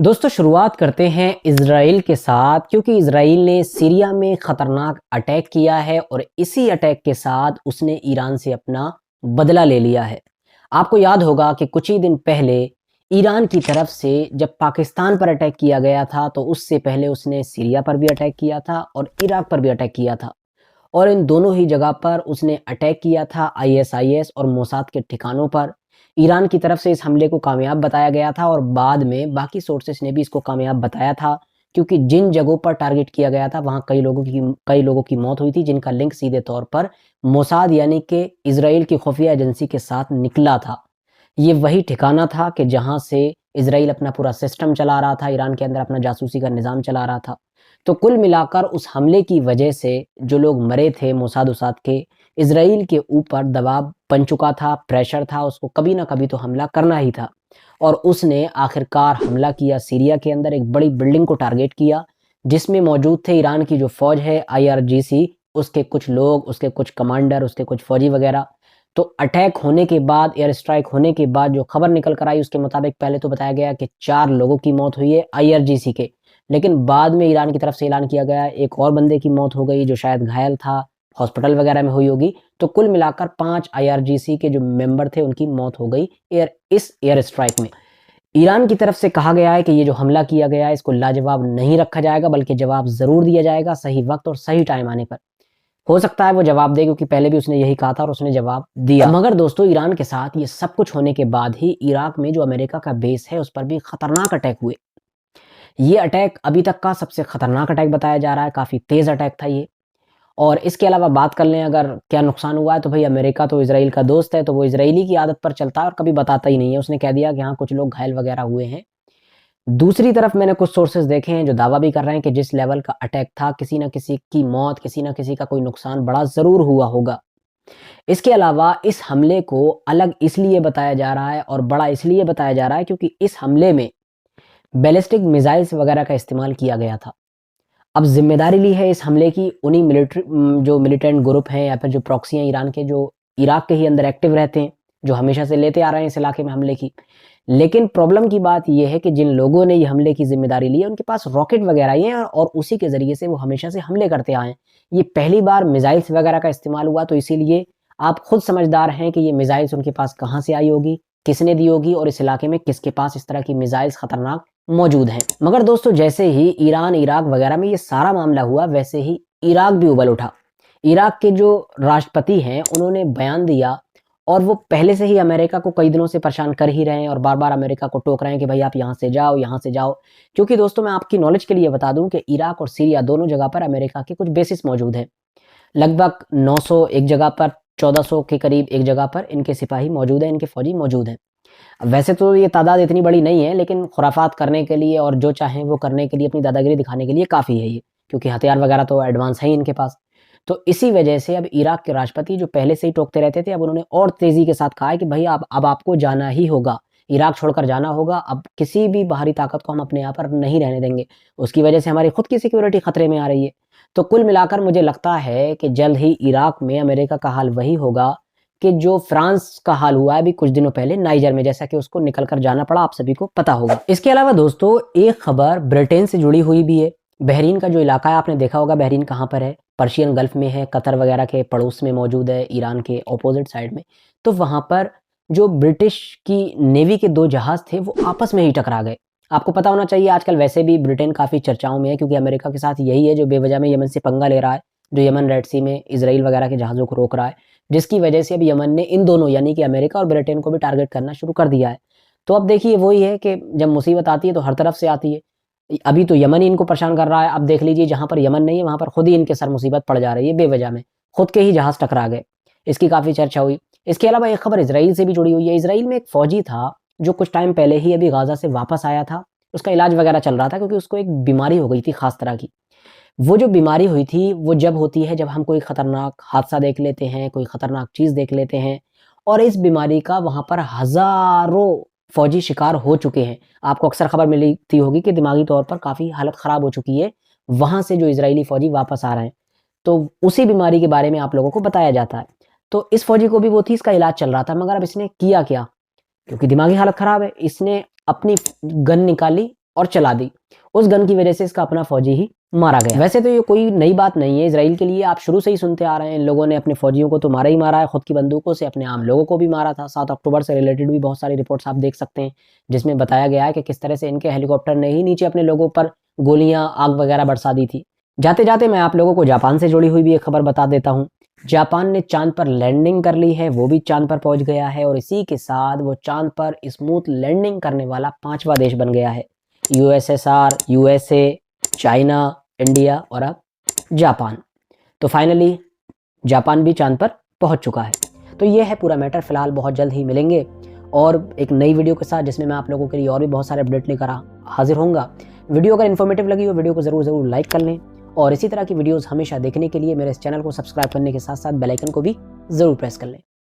दोस्तों शुरुआत करते हैं इज़राइल के साथ, क्योंकि इज़राइल ने सीरिया में ख़तरनाक अटैक किया है और इसी अटैक के साथ उसने ईरान से अपना बदला ले लिया है। आपको याद होगा कि कुछ ही दिन पहले ईरान की तरफ से जब पाकिस्तान पर अटैक किया गया था, तो उससे पहले उसने सीरिया पर भी अटैक किया था और इराक पर भी अटैक किया था। और इन दोनों ही जगह पर उसने अटैक किया था आईएसआईएस और मोसाद के ठिकानों पर। ईरान की तरफ से इस हमले को कामयाब बताया गया था और बाद में बाकी सोर्सेस ने भी इसको कामयाब बताया था, क्योंकि जिन जगहों पर टारगेट किया गया था वहाँ कई लोगों की मौत हुई थी, जिनका लिंक सीधे तौर पर मोसाद यानी कि इज़राइल की खुफिया एजेंसी के साथ निकला था। ये वही ठिकाना था कि जहाँ से इज़राइल अपना पूरा सिस्टम चला रहा था, ईरान के अंदर अपना जासूसी का निज़ाम चला रहा था। तो कुल मिलाकर उस हमले की वजह से जो लोग मरे थे मोसाद-वसाद के, इज़राइल के ऊपर दबाव बन चुका था, प्रेशर था, उसको कभी ना कभी तो हमला करना ही था। और उसने आखिरकार हमला किया सीरिया के अंदर, एक बड़ी बिल्डिंग को टारगेट किया, जिसमें मौजूद थे ईरान की जो फ़ौज है आईआरजीसी, उसके कुछ लोग, उसके कुछ कमांडर, उसके कुछ फ़ौजी वगैरह। तो अटैक होने के बाद, एयर स्ट्राइक होने के बाद जो खबर निकल कर आई उसके मुताबिक पहले तो बताया गया कि 4 लोगों की मौत हुई है आईआरजीसी के। लेकिन बाद में ईरान की तरफ से ऐलान किया गया एक और बंदे की मौत हो गई जो शायद घायल था, हॉस्पिटल वगैरह में हुई होगी। तो कुल मिलाकर 5 आईआरजीसी के जो मेंबर थे उनकी मौत हो गई इस एयर स्ट्राइक में। ईरान की तरफ से कहा गया है कि ये जो हमला किया गया है इसको लाजवाब नहीं रखा जाएगा, बल्कि जवाब ज़रूर दिया जाएगा सही वक़्त और सही टाइम आने पर। हो सकता है वो जवाब दे, क्योंकि पहले भी उसने यही कहा था और उसने जवाब दिया। मगर दोस्तों ईरान के साथ ये सब कुछ होने के बाद ही इराक में जो अमेरिका का बेस है उस पर भी खतरनाक अटैक हुए। ये अटैक अभी तक का सबसे खतरनाक अटैक बताया जा रहा है, काफ़ी तेज़ अटैक था ये। और इसके अलावा बात कर लें अगर क्या नुकसान हुआ है, तो भाई अमेरिका तो इज़राइल का दोस्त है, तो वो इज़राइली की आदत पर चलता है और कभी बताता ही नहीं है। उसने कह दिया कि हाँ, कुछ लोग घायल वगैरह हुए हैं। दूसरी तरफ मैंने कुछ सोर्सेज़ देखे हैं जो दावा भी कर रहे हैं कि जिस लेवल का अटैक था, किसी न किसी की मौत, किसी न किसी का कोई नुकसान बड़ा ज़रूर हुआ होगा। इसके अलावा इस हमले को अलग इसलिए बताया जा रहा है और बड़ा इसलिए बताया जा रहा है, क्योंकि इस हमले में बैलिस्टिक मिसाइल्स वगैरह का इस्तेमाल किया गया था। अब ज़िम्मेदारी ली है इस हमले की उन्हीं जो मिलिटेंट ग्रुप हैं या फिर जो प्रॉक्सी हैं ईरान के, जो इराक के ही अंदर एक्टिव रहते हैं, जो हमेशा से लेते आ रहे हैं इस इलाके में हमले की। लेकिन प्रॉब्लम की बात ये है कि जिन लोगों ने ये हमले की ज़िम्मेदारी ली है उनके पास रॉकेट वगैरह ही हैं और उसी के ज़रिए से वो हमेशा से हमले करते आए हैं। ये पहली बार मिसाइल्स वगैरह का इस्तेमाल हुआ, तो इसीलिए आप खुद समझदार हैं कि ये मिसाइल्स उनके पास कहाँ से आई होगी, किसने दी होगी और इस इलाके में किसके पास इस तरह की मिसाइल्स खतरनाक मौजूद हैं। मगर दोस्तों जैसे ही ईरान, इराक वगैरह में ये सारा मामला हुआ, वैसे ही इराक भी उबल उठा। इराक के जो राष्ट्रपति हैं उन्होंने बयान दिया और वो पहले से ही अमेरिका को कई दिनों से परेशान कर ही रहे हैं और बार-बार अमेरिका को टोक रहे हैं कि भाई आप यहाँ से जाओ, यहाँ से जाओ। क्योंकि दोस्तों मैं आपकी नॉलेज के लिए बता दूँ कि इराक और सीरिया दोनों जगह पर अमेरिका के कुछ बेसिस मौजूद हैं। लगभग 900 एक जगह पर, 1400 के करीब एक जगह पर इनके सिपाही मौजूद हैं, इनके फौजी मौजूद हैं। वैसे तो ये तादाद इतनी बड़ी नहीं है, लेकिन खुराफात करने के लिए और जो चाहें वो करने के लिए, अपनी दादागिरी दिखाने के लिए काफ़ी है ये, क्योंकि हथियार वगैरह तो एडवांस है ही इनके पास। तो इसी वजह से अब इराक के राष्ट्रपति जो पहले से ही टोकते रहते थे, अब उन्होंने और तेज़ी के साथ कहा है कि भई अब आपको जाना ही होगा, इराक छोड़कर जाना होगा। अब किसी भी बाहरी ताकत को हम अपने यहाँ पर नहीं रहने देंगे। उसकी वजह से हमारी खुद की सिक्योरिटी खतरे में आ रही है। तो कुल मिलाकर मुझे लगता है कि जल्द ही इराक में अमेरिका का हाल वही होगा कि जो फ्रांस का हाल हुआ है अभी कुछ दिनों पहले नाइजर में, जैसा कि उसको निकल कर जाना पड़ा, आप सभी को पता होगा। इसके अलावा दोस्तों एक खबर ब्रिटेन से जुड़ी हुई भी है। बहरीन का जो इलाका है आपने देखा होगा, बहरीन कहाँ पर है, पर्शियन गल्फ में है, कतर वगैरह के पड़ोस में मौजूद है, ईरान के ऑपोजिट साइड में। तो वहाँ पर जो ब्रिटिश की नेवी के 2 जहाज़ थे वो आपस में ही टकरा गए। आपको पता होना चाहिए आजकल वैसे भी ब्रिटेन काफ़ी चर्चाओं में है, क्योंकि अमेरिका के साथ यही है जो बेवजह में यमन से पंगा ले रहा है, जो यमन रेड सी में इज़राइल वगैरह के जहाज़ों को रोक रहा है। जिसकी वजह से अब यमन ने इन दोनों यानी कि अमेरिका और ब्रिटेन को भी टारगेट करना शुरू कर दिया है। तो अब देखिए वही है कि जब मुसीबत आती है तो हर तरफ से आती है। अभी तो यमन ही इनको परेशान कर रहा है, अब देख लीजिए जहाँ पर यमन नहीं है वहाँ पर खुद ही इनके सर मुसीबत पड़ जा रही है बेवजह में। खुद के ही जहाज़ टकरा गए। इसकी काफ़ी चर्चा हुई। इसके अलावा एक खबर इज़राइल से भी जुड़ी हुई है। इज़राइल में एक फ़ौजी था जो कुछ टाइम पहले ही अभी गाज़ा से वापस आया था। उसका इलाज वगैरह चल रहा था, क्योंकि उसको एक बीमारी हो गई थी ख़ास तरह की। वो जो बीमारी हुई थी, वो जब होती है जब हम कोई ख़तरनाक हादसा देख लेते हैं, कोई ख़तरनाक चीज़ देख लेते हैं और इस बीमारी का वहाँ पर हज़ारों फ़ौजी शिकार हो चुके हैं। आपको अक्सर खबर मिली थी होगी कि दिमागी तौर पर काफ़ी हालत ख़राब हो चुकी है, वहाँ से जो इज़राइली फ़ौजी वापस आ रहे हैं। तो उसी बीमारी के बारे में आप लोगों को बताया जाता है। तो इस फ़ौजी को भी वो थी, इसका इलाज चल रहा था, मगर अब इसने किया क्या? क्योंकि दिमागी हालत ख़राब है, इसने अपनी गन निकाली और चला दी। उस गन की वजह से इसका अपना फौजी ही मारा गया। वैसे तो ये कोई नई बात नहीं है इजराइल के लिए, आप शुरू से ही सुनते आ रहे हैं, इन लोगों ने अपने फौजियों को तो मारा ही मारा है, खुद की बंदूकों से अपने आम लोगों को भी मारा था। 7 अक्टूबर से रिलेटेड भी बहुत सारी रिपोर्ट्स आप देख सकते हैं, जिसमें बताया गया है कि किस तरह से इनके हेलीकॉप्टर ने ही नीचे अपने लोगों पर गोलियां, आग वगैरह बरसा दी थी। जाते जाते मैं आप लोगों को जापान से जुड़ी हुई भी एक खबर बता देता हूँ। जापान ने चांद पर लैंडिंग कर ली है, वो भी चांद पर पहुंच गया है और इसी के साथ वो चांद पर स्मूथ लैंडिंग करने वाला 5वां देश बन गया है। यूएसएसआर, यूएसए, चाइना, इंडिया और अब जापान। तो फाइनली जापान भी चांद पर पहुंच चुका है। तो ये है पूरा मैटर। फिलहाल बहुत जल्द ही मिलेंगे और एक नई वीडियो के साथ, जिसमें मैं आप लोगों के लिए और भी बहुत सारे अपडेट लेकर हाजिर होऊंगा। वीडियो अगर इन्फॉर्मेटिव लगी हो, वीडियो को ज़रूर लाइक कर लें और इसी तरह की वीडियोस हमेशा देखने के लिए मेरे इस चैनल को सब्सक्राइब करने के साथ साथ बेल आइकन को भी ज़रूर प्रेस कर लें।